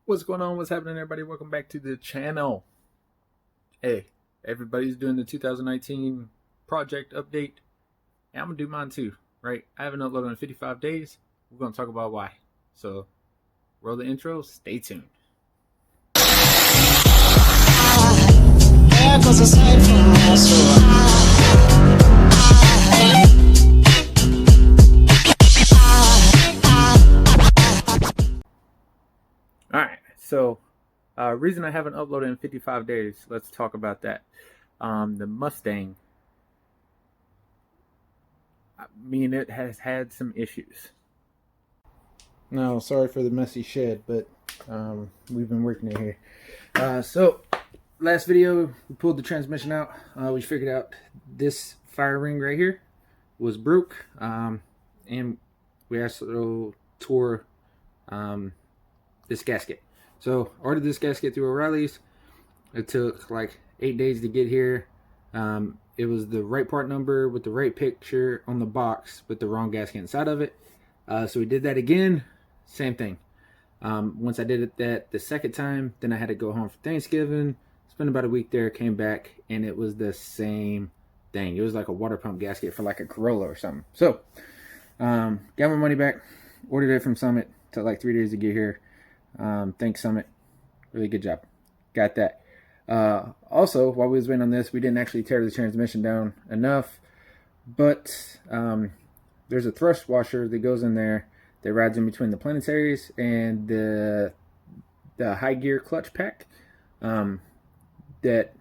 What's going on? What's happening, everybody? Welcome back to the channel. Hey, everybody's doing the 2019 project update. And I'm going to do mine too, right? I haven't uploaded in 55 days. We're going to talk about why. So, roll the intro. Stay tuned. Alright, so reason I haven't uploaded in 55 days, let's talk about that. The Mustang, me and it has had some issues. No, sorry for the messy shed, but we've been working it here. So, last video, we pulled the transmission out. We figured out this fire ring right here was broke, and we also tore this gasket. So ordered this gasket through O'Reilly's. It took like 8 days to get here. It was the right part number with the right picture on the box with the wrong gasket inside of it. So we did that again. Same thing. Once I did that the second time, then I had to go home for Thanksgiving. Spent about a week there, came back, and it was the same thing. It was like a water pump gasket for like a Corolla or something. So got my money back. Ordered it from Summit. Took like 3 days to get here. Thanks, Summit. Really good job. Got that. Also, while we was waiting on this, we didn't actually tear the transmission down enough, but there's a thrust washer that goes in there that rides in between the planetaries and the high gear clutch pack. That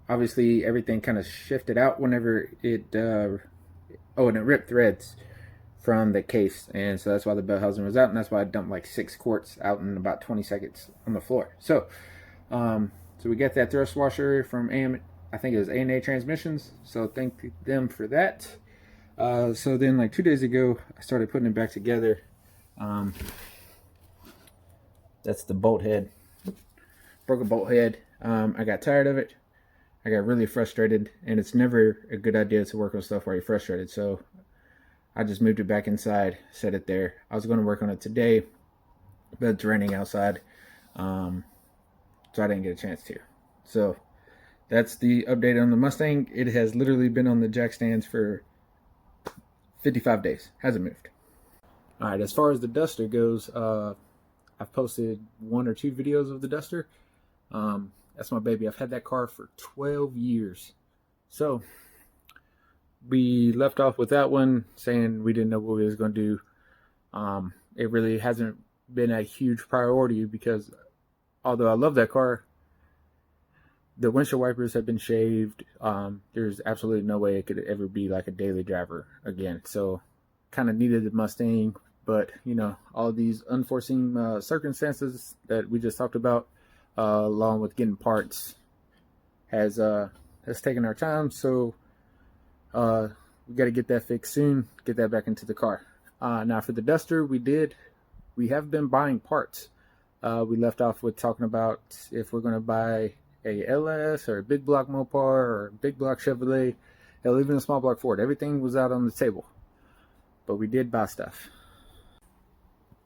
obviously everything kind of shifted out whenever it and it ripped threads from the case, and so that's why the belt housing was out, and that's why I dumped like 6 quarts out in about 20 seconds on the floor. So so we got that thrust washer from I think it was A&A Transmissions, so thank them for that. So then like 2 days ago, I started putting it back together. That's the bolt head. Broke a bolt head. I got tired of it. I got really frustrated, and it's never a good idea to work on stuff while you're frustrated. So I just moved it back inside, set it there. I was going to work on it today, but it's raining outside, so I didn't get a chance to. So that's the update on the Mustang. It has literally been on the jack stands for 55 days. Hasn't moved. All right, as far as the Duster goes, I've posted 1 or 2 videos of the Duster. That's my baby. I've had that car for 12 years. So we left off with that one saying we didn't know what we was going to do. It really hasn't been a huge priority because although I love that car, the windshield wipers have been shaved. There's absolutely no way it could ever be like a daily driver again. So kind of needed the Mustang, but you know, all these unforeseen circumstances that we just talked about, along with getting parts, has taken our time. So we got to get that fixed soon, get that back into the car. Now for the Duster, we have been buying parts. We left off with talking about if we're going to buy a LS or a big block Mopar or a big block Chevrolet, hell, even a small block Ford. Everything was out on the table, but we did buy stuff.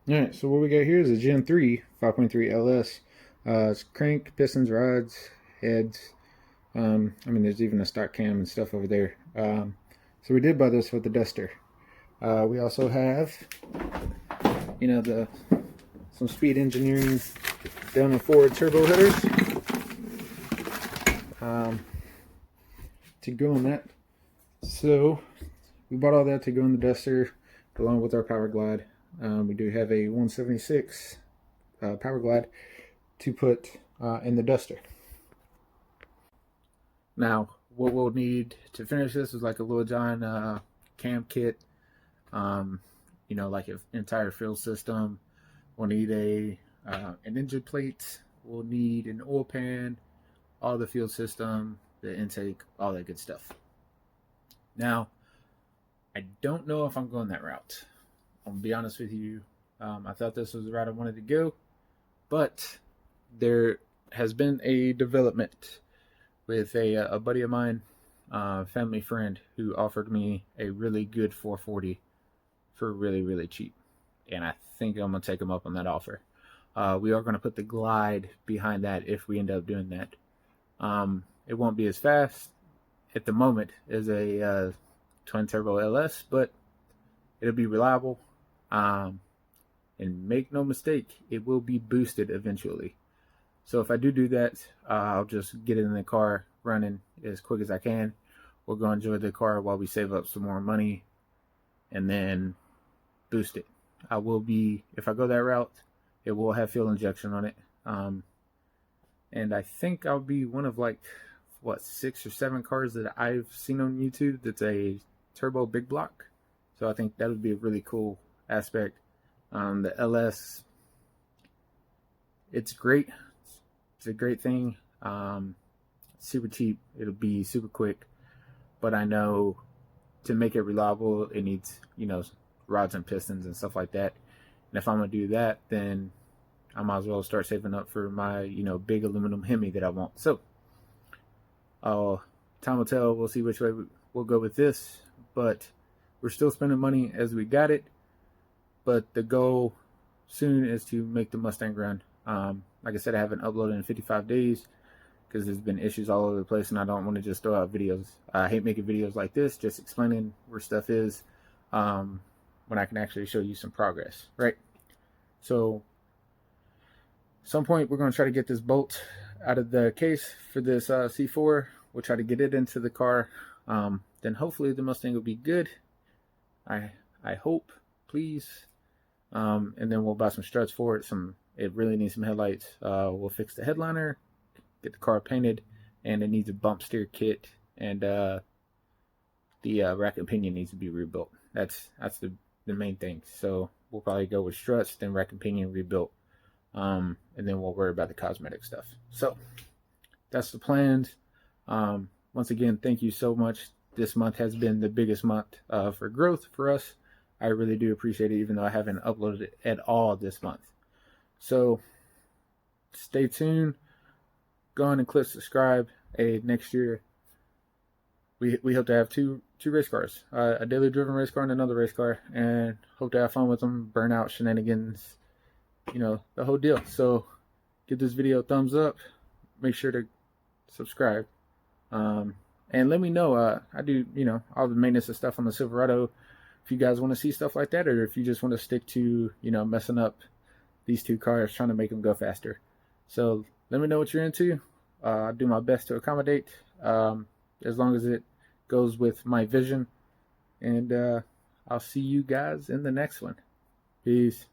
All right, so what we got here is a Gen 3 5.3 LS. It's crank, pistons, rods, heads. I mean, there's even a stock cam and stuff over there. So we did buy this with the Duster. We also have, you know, some Speed Engineering down and forward turbo headers to go on that. So we bought all that to go in the Duster along with our Power Glide. We do have a 176 Power Glide to put in the Duster. Now, what we'll need to finish this is like a Little John cam kit, you know, like an entire fuel system. We'll need an engine plate. We'll need an oil pan, all the fuel system, the intake, all that good stuff. Now, I don't know if I'm going that route. I'm gonna be honest with you. I thought this was the route I wanted to go, but there has been a development with a buddy of mine, family friend, who offered me a really good 440 for really, really cheap. And I think I'm going to take him up on that offer. We are going to put the Glide behind that if we end up doing that. It won't be as fast at the moment as a twin turbo LS, but it'll be reliable. And make no mistake, it will be boosted eventually. So if I do that, I'll just get it in the car running as quick as I can. We'll go enjoy the car while we save up some more money and then boost it. I will be, if I go that route, it will have fuel injection on it. And I think I'll be one of like, 6 or 7 cars that I've seen on YouTube that's a turbo big block. So I think that would be a really cool aspect. The LS, it's great. It's a great thing. Super cheap. It'll be super quick. But I know to make it reliable, it needs, rods and pistons and stuff like that. And if I'm going to do that, then I might as well start saving up for my, big aluminum Hemi that I want. So, time will tell. We'll see which way we'll go with this. But we're still spending money as we got it. But the goal soon is to make the Mustang run. Like I said, I haven't uploaded in 55 days because there's been issues all over the place, and I don't want to just throw out videos. I hate making videos like this, just explaining where stuff is, when I can actually show you some progress, right? So, at some point, we're going to try to get this bolt out of the case for this C4. We'll try to get it into the car. Then hopefully the Mustang will be good. I hope, please. And then we'll buy some struts for it. It really needs some headlights. We'll fix the headliner, get the car painted, and it needs a bump steer kit, and the rack and pinion needs to be rebuilt. That's the main thing. So we'll probably go with struts, then rack and pinion rebuilt, and then we'll worry about the cosmetic stuff. So that's the plans. Once again, thank you so much. This month has been the biggest month for growth for us. I really do appreciate it, even though I haven't uploaded it at all this month. So stay tuned. Go on and click subscribe. Next year, we hope to have two race cars, a daily driven race car and another race car, and hope to have fun with them, burnout shenanigans, the whole deal. So give this video a thumbs up. Make sure to subscribe. And let me know. I do, all the maintenance and stuff on the Silverado. If you guys want to see stuff like that, or if you just want to stick to, messing up these two cars, trying to make them go faster. So let me know what you're into. I'll do my best to accommodate, as long as it goes with my vision. And I'll see you guys in the next one. Peace.